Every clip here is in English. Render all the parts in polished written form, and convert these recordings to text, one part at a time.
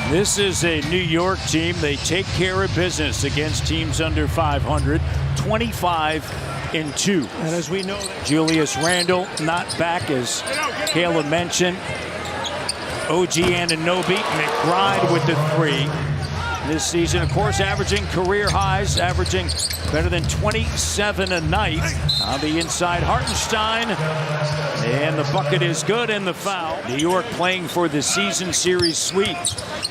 This is a New York team. They take care of business against teams under 500, 25-2. And as we know, Julius Randle not back, as Kayla mentioned. OG Anunoby, McBride with the 3 this season. Of course, averaging career highs, averaging better than 27 a night. On the inside, Hartenstein. And the bucket is good, and the foul. New York playing for the season series sweep.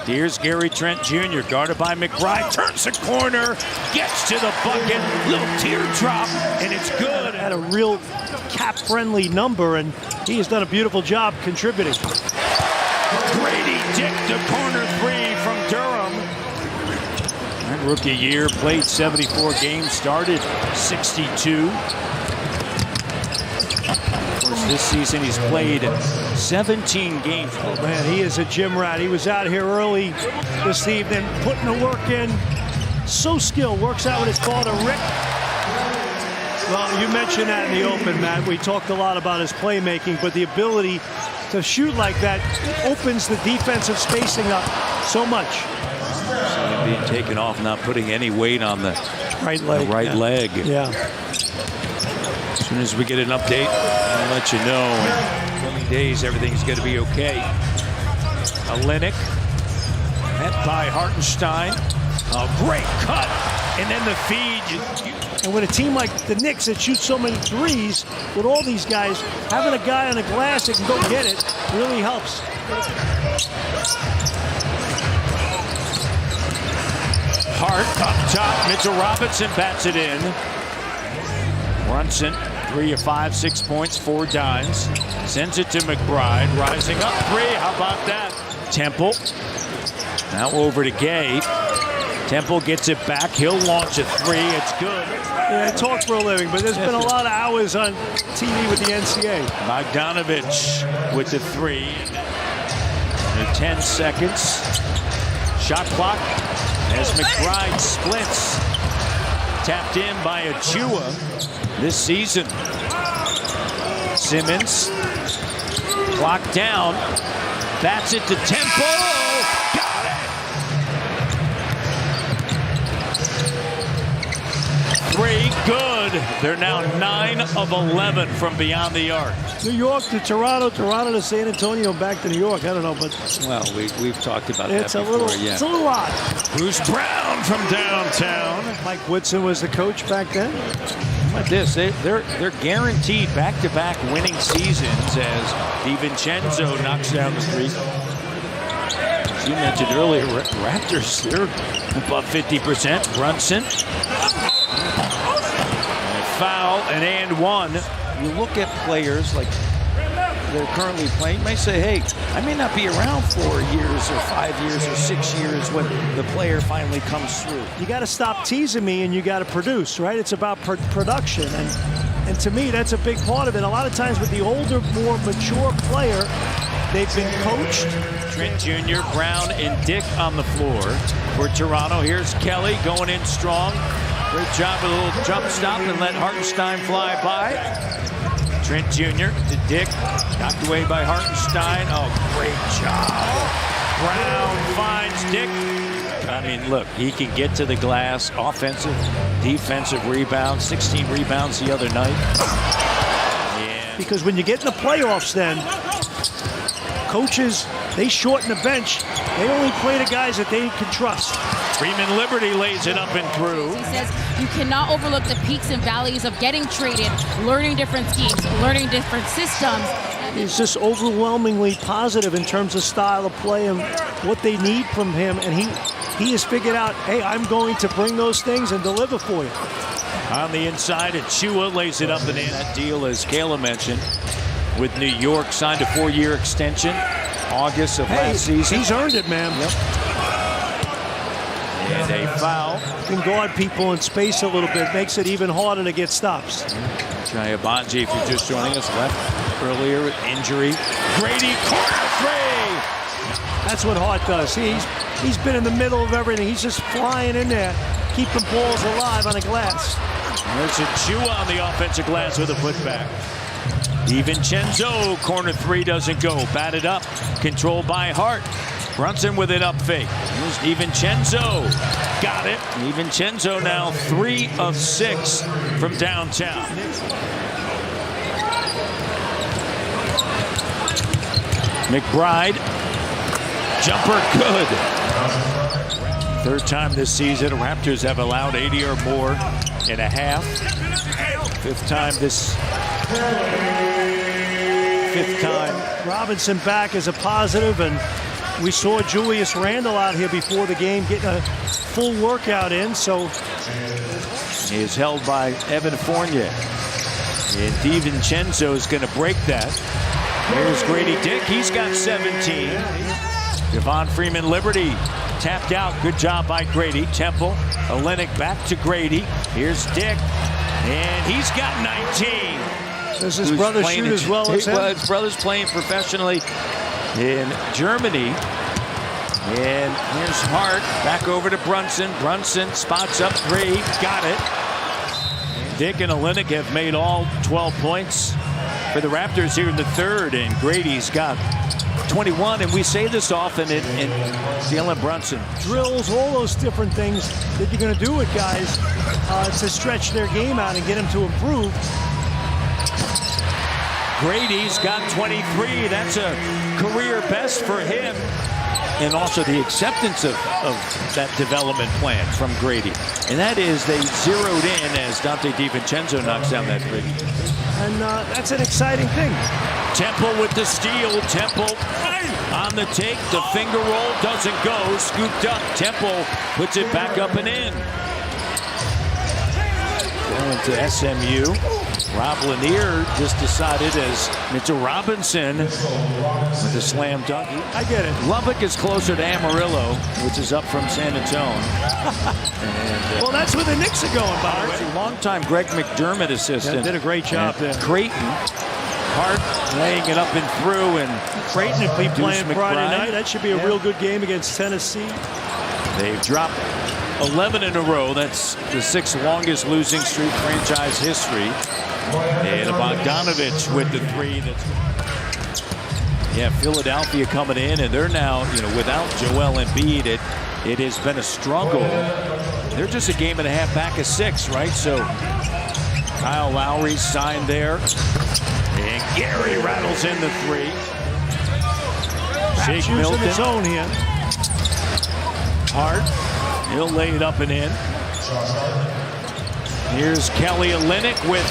Here's Gary Trent Jr. guarded by McBride. Turns the corner, gets to the bucket. Little teardrop, and it's good. had a real cap-friendly number, and he has done a beautiful job contributing. Grady Dick to corner 3 from Durham. That rookie year, played 74 games, started 62. Of course, this season he's played 17 games. Oh man, he is a gym rat. He was out here early this evening, putting the work in. So skilled, works out with his father, Rick. Well, you mentioned that in the open, Matt. We talked a lot about his playmaking, but the ability to shoot like that opens the defensive spacing up so much. So him being taken off, not putting any weight on the right leg. leg. Yeah. As soon as we get an update, I'll let you know. In 20 days, everything's going to be okay. Olenek, met by Hartenstein. A great cut, and then the feed. And with a team like the Knicks that shoots so many threes, with all these guys, having a guy on the glass that can go get it really helps. Hart up top. Mitchell Robinson bats it in. Brunson, 3 of 5, 6 points, 4 dimes. Sends it to McBride. Rising up 3. How about that? Temple. Now over to Gay. Temple gets it back. He'll launch a 3. It's good. Yeah, I talk for a living, but there's been a lot of hours on TV with the NCAA. Bogdanovich with the 3. 10 seconds. Shot clock as McBride splits. Tapped in by Achua this season. Simmons. Clock down. Bats it to Temple. Got it. 3, good. They're now 9 of 11 from beyond the arc. New York to Toronto, Toronto to San Antonio, back to New York. I don't know, but Well, we've talked about that before. It's a little odd. Bruce Brown from downtown. Mike Woodson was the coach back then. How about this? They're guaranteed back-to-back winning seasons as DiVincenzo knocks down the streak. As you mentioned earlier, Raptors, they're above 50%. Brunson. Foul and one. You look at players like they're currently playing, you may say, hey, I may not be around 4 years or 5 years or 6 years when the player finally comes through. You got to stop teasing me and you got to produce, right? It's about production. And to me, that's a big part of it. A lot of times with the older, more mature player, they've been coached. Trent Jr., Brown, and Dick on the floor for Toronto. Here's Kelly going in strong. Great job with a little jump stop and let Hartenstein fly by. Trent Jr. to Dick. Knocked away by Hartenstein. Oh, great job. Brown finds Dick. I mean, look, he can get to the glass. Offensive, defensive rebounds. 16 rebounds the other night. Yeah. Because when you get in the playoffs then, coaches, they shorten the bench. They only play the guys that they can trust. Freeman Liberty lays it up and through. He says you cannot overlook the peaks and valleys of getting traded, learning different schemes, learning different systems. He's just overwhelmingly positive in terms of style of play and what they need from him. And he has figured out, hey, I'm going to bring those things and deliver for you. On the inside, Achua lays it up and in. That deal, as Kayla mentioned, with New York, signed a 4-year extension, August of last season. He's earned it, man. Yep. And a foul. Can guard people in space a little bit. Makes it even harder to get stops. Jayabanji, if you're just joining us, left earlier with injury. Grady, corner 3. That's what Hart does. He's been in the middle of everything. He's just flying in there, keeping balls alive on the glass. There's Achua on the offensive glass with a putback. DiVincenzo, corner 3 doesn't go. Batted up, controlled by Hart. Brunson with it up fake. Here's DiVincenzo. Got it. DiVincenzo now 3 of 6 from downtown. McBride. Jumper good. Third time this season, Raptors have allowed 80 or more in a half. Fifth time. Robinson back is a positive, and we saw Julius Randle out here before the game getting a full workout in. So he is held by Evan Fournier, and DiVincenzo is going to break that. Here's Grady Dick. He's got 17. Devon Freeman Liberty tapped out. Good job by Grady. Temple, Olynyk back to Grady. Here's Dick, and he's got 19. Does his brother shoot as well as him? Well, his brother's playing professionally in Germany. And here's Hart back over to Brunson. Brunson spots up 3. Got it. Dick and Olynyk have made all 12 points for the Raptors here in the third, and Grady's got 21, and we say this often in Jalen Brunson. Drills, all those different things that you're going to do with guys to stretch their game out and get them to improve. Grady's got 23. That's a career best for him. And also the acceptance of that development plan from Grady. And that is they zeroed in as Dante DiVincenzo knocks down that three. And that's an exciting thing. Temple with the steal. Temple on the take. The finger roll doesn't go. Scooped up. Temple puts it back up and in. Going to SMU. Rob Lanier just decided as Mitchell Robinson with a slam dunk. I get it. Lubbock is closer to Amarillo, which is up from San Antonio. Well, that's where the Knicks are going, by the way. Longtime Greg McDermott assistant. Yeah, did a great job there. Creighton. Hart laying it up and through, and Creighton will be playing Friday McBride. night. That should be a real good game against Tennessee. They've dropped 11 in a row. That's the 6th longest losing streak franchise history. And Bogdanovich with the three. Philadelphia coming in, and they're now, without Joel Embiid, it has been a struggle. They're just a game and a half back of 6, right? So Kyle Lowry signed there, and Gary rattles in the 3. Shake Milton in his zone here. Hart, he'll lay it up and in. Here's Kelly Olynyk with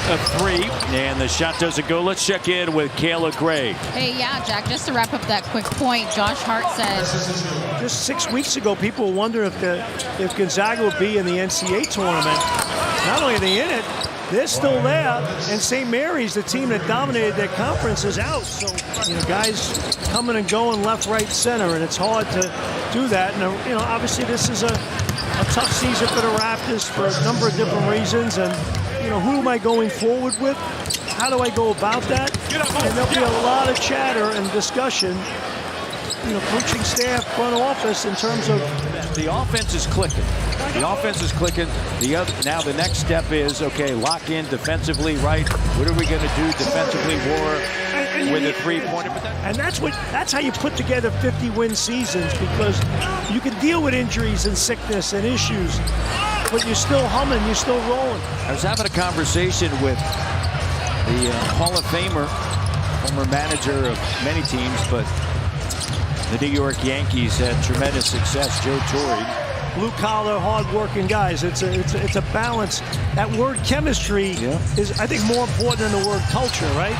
a 3, and the shot doesn't go. Let's check in with Kayla Gray. Hey, yeah, Jack, just to wrap up that quick point, Josh Hart said. Just 6 weeks ago, people were wondering if Gonzaga would be in the NCAA tournament. Not only are they in it, they're still there, and St. Mary's, the team that dominated their conference, is out. So, guys coming and going left, right, center, and it's hard to do that. And, obviously this is a tough season for the Raptors for a number of different reasons. And, who am I going forward with? How do I go about that? And there'll be a lot of chatter and discussion, coaching staff, front office, in terms of the offense is clicking. The offense is clicking. Now the next step is, okay, lock in defensively, right? What are we going to do defensively more with a three-pointer? And that's how you put together 50-win seasons, because you can deal with injuries and sickness and issues, but you're still humming, you're still rolling. I was having a conversation with the Hall of Famer, former manager of many teams, but the New York Yankees had tremendous success, Joe Torre. Blue-collar, hard-working guys. It's a balance. That word chemistry is, I think, more important than the word culture, right?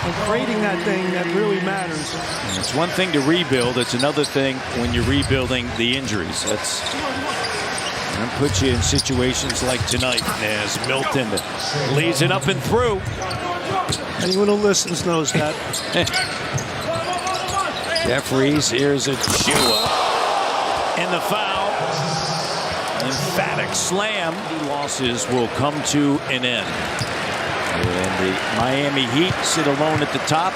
And creating that thing that really matters. And it's one thing to rebuild. It's another thing when you're rebuilding the injuries. That's going to put you in situations like tonight as Milton lays it up and through. Anyone who listens knows that. Jeffries, here's a Chua. And the foul. Emphatic slam. The losses will come to an end. And the Miami Heat sit alone at the top.